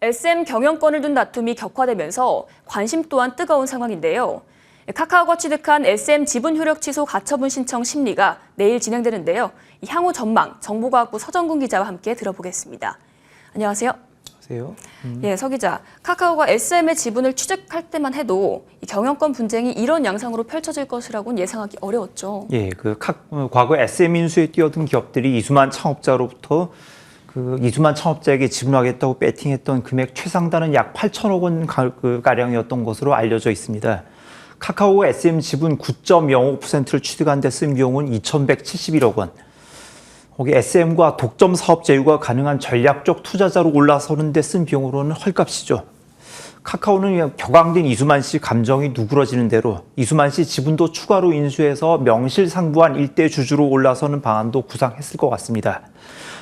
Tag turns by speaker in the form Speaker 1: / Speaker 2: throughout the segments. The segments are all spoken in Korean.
Speaker 1: SM 경영권을 둔 다툼이 격화되면서 관심 또한 뜨거운 상황인데요. 카카오가 취득한 SM 지분 효력 취소 가처분 신청 심리가 내일 진행되는데요. 향후 전망, 정보과학부 서정군 기자와 함께 들어보겠습니다. 안녕하세요.
Speaker 2: 안녕하세요.
Speaker 1: 예, 서 기자. 카카오가 SM의 지분을 취득할 때만 해도 이 경영권 분쟁이 이런 양상으로 펼쳐질 것이라고는 예상하기 어려웠죠.
Speaker 2: 예, 과거 SM 인수에 뛰어든 기업들이 이수만 창업자로부터 이수만 창업자에게 지분하겠다고 배팅했던 금액 최상단은 약 8천억 원 가량이었던 것으로 알려져 있습니다. 카카오 SM 지분 9.05%를 취득한 데 쓴 비용은 2,171억 원. 거기 SM과 독점 사업 제휴가 가능한 전략적 투자자로 올라서는 데 쓴 비용으로는 헐값이죠. 카카오는 격앙된 이수만 씨 감정이 누그러지는 대로 이수만 씨 지분도 추가로 인수해서 명실상부한 일대 주주로 올라서는 방안도 구상했을 것 같습니다.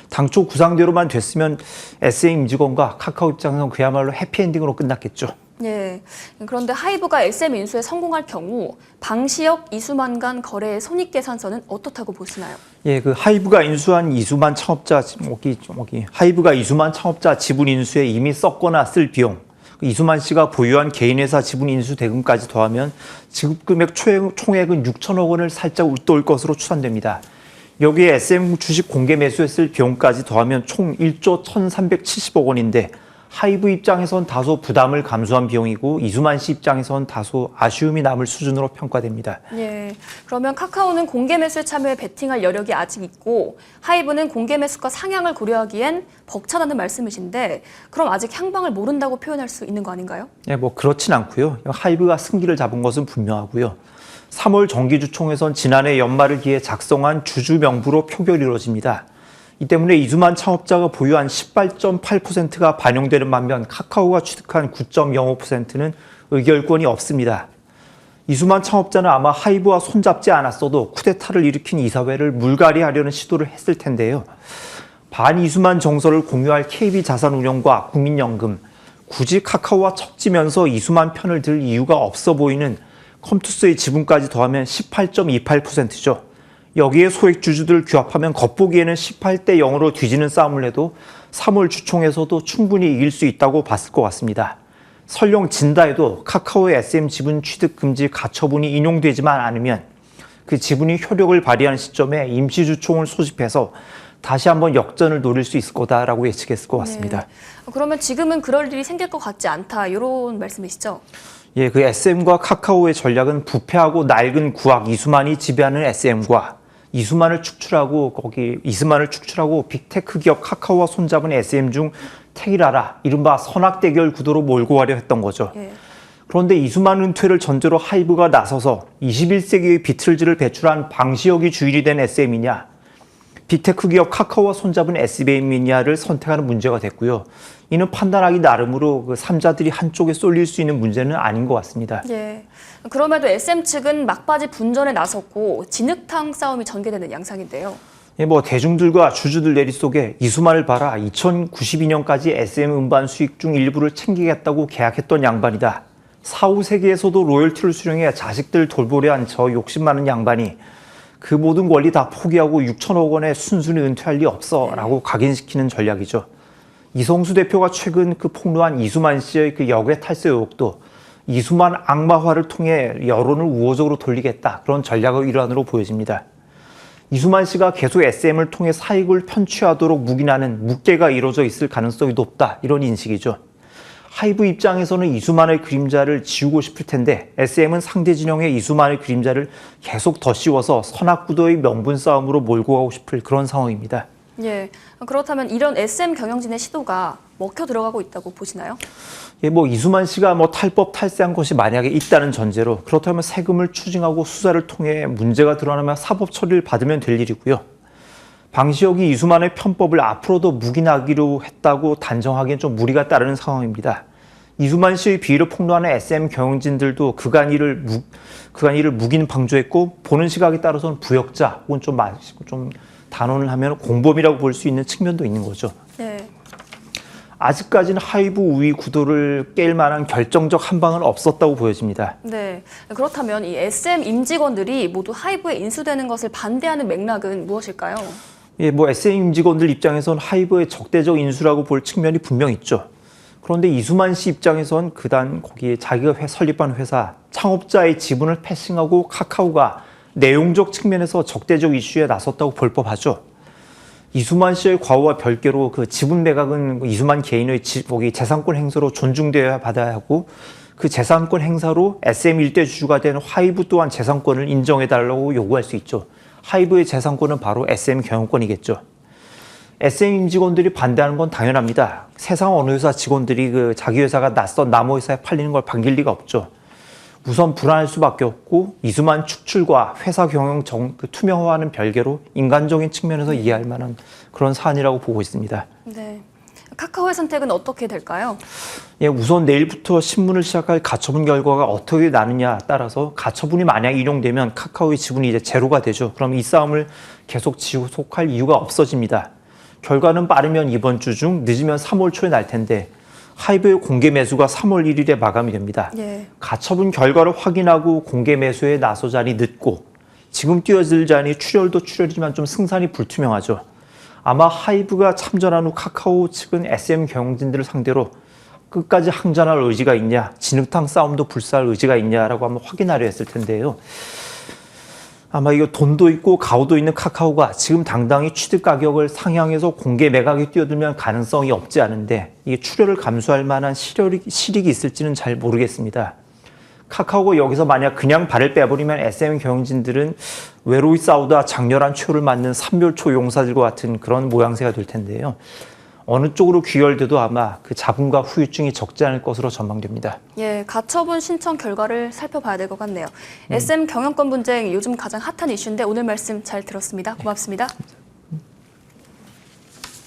Speaker 2: 당초 구상대로만 됐으면 SM 임직원과 카카오 입장에서는 그야말로 해피엔딩으로 끝났겠죠.
Speaker 1: 예. 그런데 하이브가 SM 인수에 성공할 경우 방시혁, 이수만 간 거래의 손익계산서는 어떻다고 보시나요?
Speaker 2: 예, 하이브가 인수한 이수만 창업자 하이브가 이수만 창업자 지분 인수에 이미 썼거나 쓸 비용, 이수만 씨가 보유한 개인회사 지분 인수 대금까지 더하면 지급 금액 총액은 6천억 원을 살짝 웃돌 것으로 추산됩니다. 여기에 SM 주식 공개 매수에 쓸 비용까지 더하면 총 1조 1,370억 원인데 하이브 입장에선 다소 부담을 감수한 비용이고 이수만 씨 입장에선 다소 아쉬움이 남을 수준으로 평가됩니다.
Speaker 1: 예, 그러면 카카오는 공개 매수에 참여해 베팅할 여력이 아직 있고 하이브는 공개 매수가 상향을 고려하기엔 벅차다는 말씀이신데 그럼 아직 향방을 모른다고 표현할 수 있는 거 아닌가요?
Speaker 2: 예, 그렇진 않고요. 하이브가 승기를 잡은 것은 분명하고요. 3월 정기주총에선 지난해 연말을 기해 작성한 주주 명부로 표결이 이루어집니다. 이 때문에 이수만 창업자가 보유한 18.8%가 반영되는 반면 카카오가 취득한 9.05%는 의결권이 없습니다. 이수만 창업자는 아마 하이브와 손잡지 않았어도 쿠데타를 일으킨 이사회를 물갈이하려는 시도를 했을 텐데요. 반이수만 정서를 공유할 KB자산운용과 국민연금, 굳이 카카오와 척지면서 이수만 편을 들 이유가 없어 보이는 컴투스의 지분까지 더하면 18.28%죠. 여기에 소액 주주들 규합하면 겉보기에는 18대 0으로 뒤지는 싸움을 해도 3월 주총에서도 충분히 이길 수 있다고 봤을 것 같습니다. 설령 진다 해도 카카오의 SM 지분 취득 금지 가처분이 인용되지만 않으면 그 지분이 효력을 발휘하는 시점에 임시주총을 소집해서 다시 한번 역전을 노릴 수 있을 거다라고 예측했을 것 같습니다.
Speaker 1: 네. 그러면 지금은 그럴 일이 생길 것 같지 않다 이런 말씀이시죠?
Speaker 2: 예, SM과 카카오의 전략은 부패하고 낡은 구악 이수만이 지배하는 SM과 이수만을 축출하고 빅테크 기업 카카오와 손잡은 SM 중 택이라라 이른바 선악대결 구도로 몰고 가려 했던 거죠.
Speaker 1: 예.
Speaker 2: 그런데 이수만 은퇴를 전제로 하이브가 나서서 21세기의 비틀즈를 배출한 방시혁이 주인이 된 SM이냐 빅테크 기업 카카오와 손잡은 SM이냐를 선택하는 문제가 됐고요. 이는 판단하기 나름으로 삼자들이 한쪽에 쏠릴 수 있는 문제는 아닌 것 같습니다.
Speaker 1: 예. 그럼에도 SM 측은 막바지 분전에 나섰고 진흙탕 싸움이 전개되는 양상인데요.
Speaker 2: 예, 대중들과 주주들 내리 속에 이수만을 봐라 2092년까지 SM 음반 수익 중 일부를 챙기겠다고 계약했던 양반이다. 4, 5세기에서도 로열티를 수령해 자식들 돌보려 한 저 욕심 많은 양반이 그 모든 권리 다 포기하고 6천억 원에 순순히 은퇴할 리 없어 라고 각인시키는 전략이죠. 이성수 대표가 최근 폭로한 이수만 씨의 역외 탈세 의혹도 이수만 악마화를 통해 여론을 우호적으로 돌리겠다 그런 전략의 일환으로 보여집니다. 이수만 씨가 계속 SM을 통해 사익을 편취하도록 묵인하는 묵계가 이루어져 있을 가능성이 높다 이런 인식이죠. 하이브 입장에서는 이수만의 그림자를 지우고 싶을 텐데 SM은 상대 진영의 이수만의 그림자를 계속 더 씌워서 선악구도의 명분 싸움으로 몰고 가고 싶을 그런 상황입니다.
Speaker 1: 예, 그렇다면 이런 SM 경영진의 시도가 먹혀 들어가고 있다고 보시나요?
Speaker 2: 예, 이수만 씨가 탈법 탈세한 것이 만약에 있다는 전제로 그렇다면 세금을 추징하고 수사를 통해 문제가 드러나면 사법 처리를 받으면 될 일이고요. 방시혁이 이수만의 편법을 앞으로도 묵인하기로 했다고 단정하기엔 좀 무리가 따르는 상황입니다. 이수만 씨의 비위를 폭로하는 SM 경영진들도 그간 일을 묵인 방조했고 보는 시각에 따라서는 부역자 혹은 좀 단언을 하면 공범이라고 볼 수 있는 측면도 있는 거죠.
Speaker 1: 네.
Speaker 2: 아직까지는 하이브 우위 구도를 깰 만한 결정적 한방은 없었다고 보여집니다.
Speaker 1: 네. 그렇다면 이 SM 임직원들이 모두 하이브에 인수되는 것을 반대하는 맥락은 무엇일까요?
Speaker 2: 예, SM 임직원들 입장에선 하이브의 적대적 인수라고 볼 측면이 분명 있죠. 그런데 이수만 씨 입장에선 그단 거기에 자기가 설립한 회사 창업자의 지분을 패싱하고 카카오가 내용적 측면에서 적대적 이슈에 나섰다고 볼 법하죠. 이수만 씨의 과오와 별개로 그 지분 매각은 이수만 개인의 재산권 행사로 존중되어야 받아야 하고 그 재산권 행사로 SM 일대 주주가 된 하이브 또한 재산권을 인정해달라고 요구할 수 있죠. 하이브의 재산권은 바로 SM 경영권이겠죠. SM 임직원들이 반대하는 건 당연합니다. 세상 어느 회사 직원들이 그 자기 회사가 낯선 남의 회사에 팔리는 걸 반길 리가 없죠. 우선 불안할 수밖에 없고 이수만 축출과 회사 경영 투명화와는 별개로 인간적인 측면에서 이해할 만한 그런 사안이라고 보고 있습니다.
Speaker 1: 네. 카카오의 선택은 어떻게 될까요?
Speaker 2: 예, 우선 내일부터 신문을 시작할 가처분 결과가 어떻게 나느냐에 따라서 가처분이 만약 인용되면 카카오의 지분이 이제 제로가 되죠. 그럼 이 싸움을 계속 지속할 이유가 없어집니다. 결과는 빠르면 이번 주 중, 늦으면 3월 초에 날 텐데 하이브의 공개 매수가 3월 1일에 마감이 됩니다.
Speaker 1: 예.
Speaker 2: 가처분 결과를 확인하고 공개 매수에 나서자니 늦고 지금 뛰어들자니 출혈도 출혈이지만 좀 승산이 불투명하죠. 아마 하이브가 참전한 후 카카오 측은 SM 경영진들을 상대로 끝까지 항전할 의지가 있냐, 진흙탕 싸움도 불사할 의지가 있냐라고 한번 확인하려 했을 텐데요. 아마 이거 돈도 있고 가오도 있는 카카오가 지금 당당히 취득 가격을 상향해서 공개 매각에 뛰어들면 가능성이 없지 않은데 이게 출혈을 감수할 만한 실익이 있을지는 잘 모르겠습니다. 카카오가 여기서 만약 그냥 발을 빼버리면 SM 경영진들은 외로이 싸우다 장렬한 최후를 맞는 삼별초 용사들과 같은 그런 모양새가 될 텐데요. 어느 쪽으로 귀결돼도 아마 그 자본과 후유증이 적지 않을 것으로 전망됩니다.
Speaker 1: 예, 가처분 신청 결과를 살펴봐야 될 것 같네요. SM 경영권 분쟁 요즘 가장 핫한 이슈인데 오늘 말씀 잘 들었습니다. 고맙습니다.